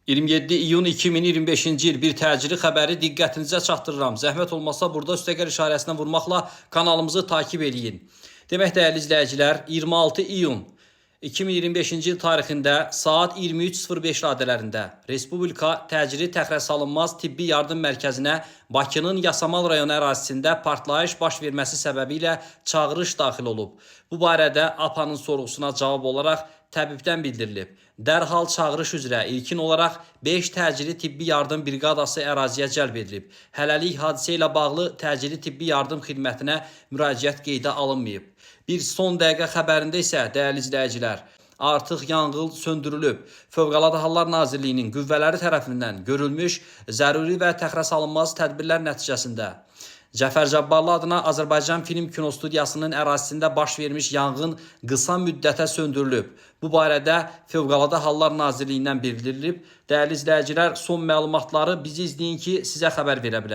27 iyun 2025-ci il bir təcili xəbəri diqqətinizə çatdırıram. Zəhmət olmasa burada üstəgəl işarəsinə vurmaqla kanalımızı takip edin. Demək dəyərli izləyicilər, 26 iyun 2025-ci il tarixində saat 23:05 radələrində Respublika təcili təxirəsalınmaz tibbi yardım mərkəzinə Bakının Yasamal rayonu ərazisində partlayış baş verməsi səbəbilə çağırış daxil olub. Bu barədə APA'nın sorğusuna cavab olaraq təbibdən bildirilib. Dərhal çağırış üzrə ilkin olaraq 5 təcili tibbi yardım briqadası əraziyə cəlb edilib. Hələlik hadisə ilə bağlı təcili tibbi yardım xidmətinə müraciət qeydə alınmayıb. Bir son dəqiqə xəbərində isə dəyərli izləyicilər, artıq yanğın söndürülüb. Fövqəladə Hallar Nazirliyinin qüvvələri tərəfindən görülmüş zəruri və təxirəsalınmaz tədbirlər nəticəsində Cəfər Cabbarlı adına Azərbaycan Film Kinostudiyasının ərazisində baş vermiş yanğın qısa müddətə söndürülüb. Bu barədə Fövqəladə Hallar Nazirliyindən bildirilib. Dəyərli izləyicilər, son məlumatları bizi izləyin ki, sizə xəbər verə bilək.